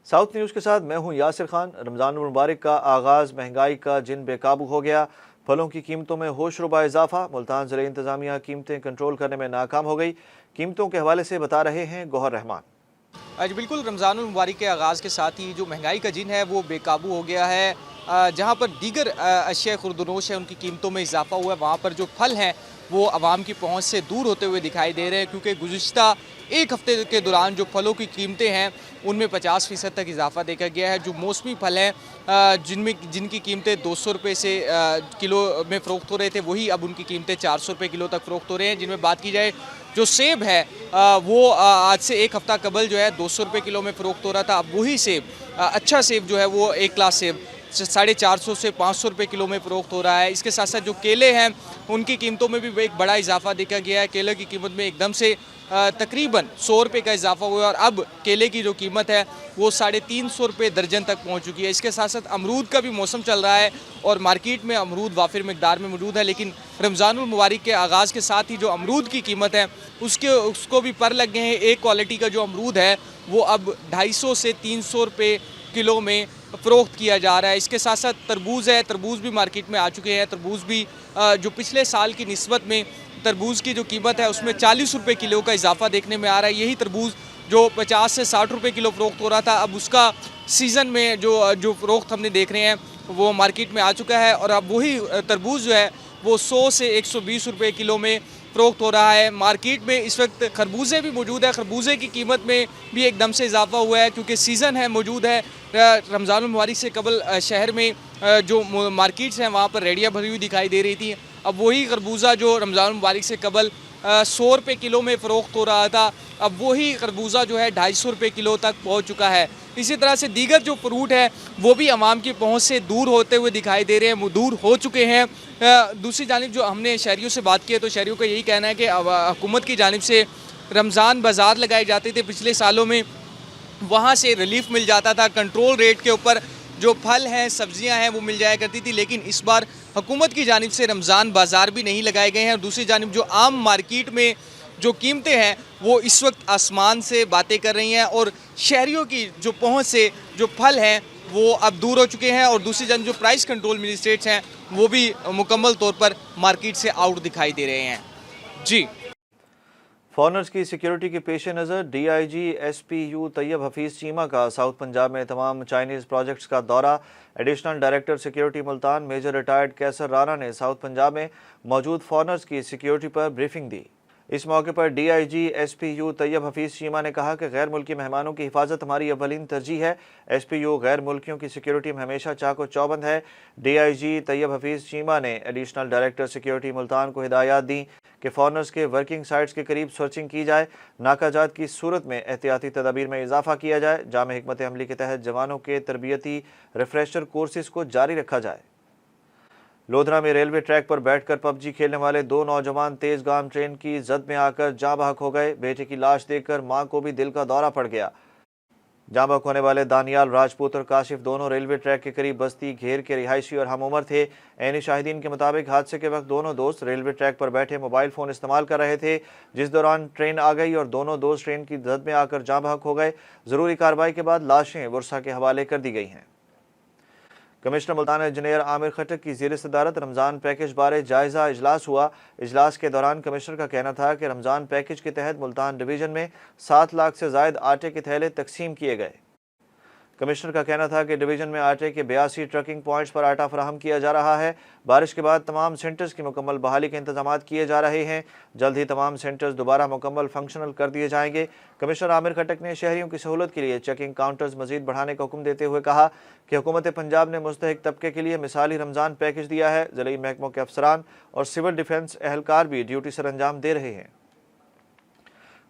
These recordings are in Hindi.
साउथ न्यूज़ के साथ मैं हूं यासिर खान। रमज़ान मुबारक का आगाज़ महंगाई का जिन बेकाबू हो गया। फलों की कीमतों में होशरुबा इजाफा। मुल्तान ज़िले इंतज़ामिया कीमतें कंट्रोल करने में नाकाम हो गई। कीमतों के हवाले से बता रहे हैं गौहर रहमान। आज बिल्कुल रमज़ानुल मुबारक के आगाज़ के साथ ही जो महंगाई का जिन है वो बेकाबू हो गया है। जहाँ पर दीगर अशिया खुर्दनोश है उनकी कीमतों में इजाफा हुआ है, वहाँ पर जो फल हैं वो आवाम की पहुँच से दूर होते हुए दिखाई दे रहे हैं, क्योंकि गुज़िश्ता एक हफ्ते के दौरान जो फलों की कीमतें हैं उनमें 50% तक इजाफा देखा गया है। जो मौसमी फल हैं जिनकी कीमतें 200 रुपये से किलो में फ़रोख्त हो रहे थे, वही अब उनकी कीमतें 400 रुपये किलो तक फ़रोख्त हो रहे हैं। जिनमें बात की जाए जो सेब है वो आज से एक हफ़्ता कबल जो है 200 रुपये किलो में फ़रोख्त हो रहा था। अब वही सेब अच्छा सेब जो है वो एक क्लास सेब 450 से 500 रुपये किलो में फ़रोख्त हो रहा है। इसके साथ साथ जो केले हैं उनकी कीमतों में भी एक बड़ा इजाफा देखा गया है। केले की कीमत में एकदम से तकरीबन 100 रुपये का इजाफा हुआ है और अब केले की जो कीमत है वो 350 रुपये दर्जन तक पहुंच चुकी है। इसके साथ साथ अमरूद का भी मौसम चल रहा है और मार्केट में अमरूद वाफिर मकदार में मौजूद है, लेकिन रमज़ानुल मुबारक के आगाज़ के साथ ही जो अमरूद की कीमत है उसको भी पर लग गए हैं। एक क्वालिटी का जो अमरूद है वो अब 250 से 300 रुपये किलो में फ़रोख्त किया जा रहा है। इसके साथ साथ तरबूज़ है, तरबूज़ भी मार्केट में आ चुके हैं। तरबूज़ भी जो पिछले साल की निस्बत में तरबूज़ की जो कीमत है उसमें 40 रुपये किलो का इजाफा देखने में आ रहा है। यही तरबूज़ जो 50 से 60 रुपये किलो फ़रोख्त हो रहा था, अब उसका सीज़न में जो फ़रोख्त हमने देख रहे हैं वो मार्केट में आ चुका है और अब वही तरबूज़ जो है वो 100 से 120 रुपये किलो में फ़रोख्त हो रहा है। मार्केट में इस वक्त खरबूजे भी मौजूद है। खरबूजे की कीमत में भी एकदम से इजाफा हुआ है, क्योंकि सीज़न है मौजूद है। रमज़ानुल मुबारक से कबल शहर में जो मार्केट्स हैं वहाँ पर रेडियाँ भरी हुई दिखाई दे रही थी। अब वही खरबूजा जो रमज़ानुल मुबारक से कबल 100 रुपये किलो में फ़रोख्त हो रहा था, अब वही खरबूजा जो है 250 रुपये किलो तक पहुँच चुका है। इसी तरह से दीगर जो फ्रूट है वो भी आवाम की पहुँच से दूर होते हुए दिखाई दे रहे हैं, दूर हो चुके हैं। दूसरी जानिब जो हमने शहरियों से बात की है तो शहरियों का यही कहना है कि हुकूमत की जानिब से रमज़ान बाज़ार लगाए जाते थे पिछले सालों में, वहाँ से रिलीफ मिल जाता था। कंट्रोल रेट के ऊपर जो फल हैं सब्जियां हैं वो मिल जाया करती थी, लेकिन इस बार हुकूमत की जानिब से रमज़ान बाज़ार भी नहीं लगाए गए हैं। और दूसरी जानिब जो आम मार्केट में जो कीमतें हैं वो इस वक्त आसमान से बातें कर रही हैं और शहरियों की जो पहुंच से जो फल हैं वो अब दूर हो चुके हैं। और दूसरी जानिब जो प्राइस कंट्रोल मजिस्ट्रेट्स हैं वो भी मुकम्मल तौर पर मार्केट से आउट दिखाई दे रहे हैं। जी, फॉरनर्स की सिक्योरिटी के पेश नज़र DIG SPU तैयब हफीज़ चीमा का साउथ पंजाब में तमाम चाइनीज़ प्रोजेक्ट्स का दौरा। Additional director security Multan major retired Qaiser Rana ने साउथ पंजाब में मौजूद फॉरनर्स की सिक्योरिटी पर ब्रीफिंग दी। इस मौके पर DIG SPU तैयब हफीज़ चीमा ने कहा कि गैर मुल्की मेहमानों की हिफाजत हमारी अव्वलीन तरजीह है। SPU गैर मुल्कियों की सिक्योरिटी में हमेशा चाको चौबंद है। DIG तैयब हफीज़ चीमा ने एडिशनल डायरेक्टर सिक्योरिटी मुल्तान को हिदायत दी कि फॉरनर्स के वर्किंग साइट्स के करीब सर्चिंग की जाए, नाकाजात की सूरत में एहतियाती तदाबीर में इजाफा किया जाए, जाम हिकमत अमली के तहत जवानों के तरबियती रिफ्रेशर कोर्सेज को जारी रखा जाए। लोधरा में रेलवे ट्रैक पर बैठकर PUBG खेलने वाले 2 नौजवान तेजगाम ट्रेन की जद में आकर जाँ बहक हो गए। बेटे की लाश देखकर मां को भी दिल का दौरा पड़ गया। जाँ बहक होने वाले दानियाल राजपूत और काशिफ दोनों रेलवे ट्रैक के करीब बस्ती घेर के रिहायशी और हम उम्र थे। ऐनी शाहिदीन के मुताबिक हादसे के वक्त दोनों दोस्त रेलवे ट्रैक पर बैठे मोबाइल फ़ोन इस्तेमाल कर रहे थे, जिस दौरान ट्रेन आ गई और दोनों दोस्त ट्रेन की जद में आकर जाँ बहक हो गए। ज़रूरी कार्रवाई के बाद लाशें वर्षा के हवाले कर दी गई हैं। कमिश्नर मुल्तान इंजीनियर आमिर खटक की ज़ेर सदारत रमज़ान पैकेज बारे जायज़ा इजलास हुआ। इजलास के दौरान कमिश्नर का कहना था कि रमज़ान पैकेज के तहत मुल्तान डिवीज़न में 7 लाख से ज़ायद आटे के थैले तकसीम किए गए। कमिश्नर का कहना था कि डिवीज़न में आटे के 82 ट्रकिंग पॉइंट्स पर आटा फराहम किया जा रहा है। बारिश के बाद तमाम सेंटर्स की मुकम्मल बहाली के इंतजाम किए जा रहे हैं। जल्द ही तमाम सेंटर्स दोबारा मुकम्मल फंक्शनल कर दिए जाएंगे। कमिश्नर आमिर खटक ने शहरियों की सहूलत के लिए चेकिंग काउंटर्स मजीद बढ़ाने का हुक्म देते हुए कहा कि हुकूमत पंजाब ने मुस्तहिक तबके के लिए मिसाली रमज़ान पैकेज दिया है। ज़िली महकमों के अफसरान और सिविल डिफेंस एहलकार भी ड्यूटी सर अंजाम दे रहे हैं।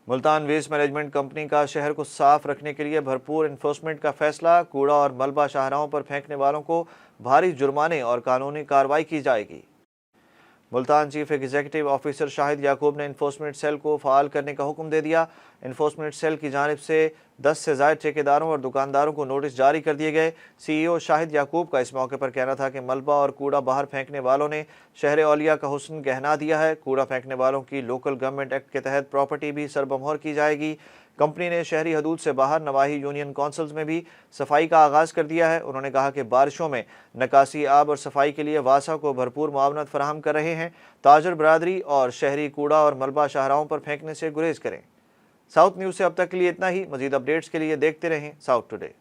मुल्तान वेस्ट मैनेजमेंट कंपनी का शहर को साफ रखने के लिए भरपूर इन्फोर्समेंट का फैसला। कूड़ा और मलबा शाहराहों पर फेंकने वालों को भारी जुर्माने और कानूनी कार्रवाई की जाएगी। Multan chief executive officer Shahid Yaqoob ने इन्फोर्समेंट सेल को फ़ाल करने का हुक्म दे दिया। इन्फोर्समेंट सेल की जानिब से 10 से ज़ायद ठेकेदारों और दुकानदारों को नोटिस जारी कर दिए गए। CEO शाहिद याकूब का इस मौके पर कहना था कि मलबा और कूड़ा बाहर फेंकने वालों ने शहर औलिया का हुस्न गहना दिया है। कूड़ा फेंकने वालों की लोकल गवर्नमेंट एक्ट के तहत प्रॉपर्टी भी सरबमोहर की जाएगी। कंपनी ने शहरी हदूद से बाहर नवाही यूनियन काउंसिल्स में भी सफाई का आगाज़ कर दिया है। उन्होंने कहा कि बारिशों में निकासी आब और सफाई के लिए वासा को भरपूर मुआवनत फराहम कर रहे हैं। ताजर बरादरी और शहरी कूड़ा और मलबा शाहराहों पर फेंकने से गुरेज करें। साउथ न्यूज़ से अब तक के लिए इतना ही। मजीद अपडेट्स के लिए देखते रहें साउथ टुडे।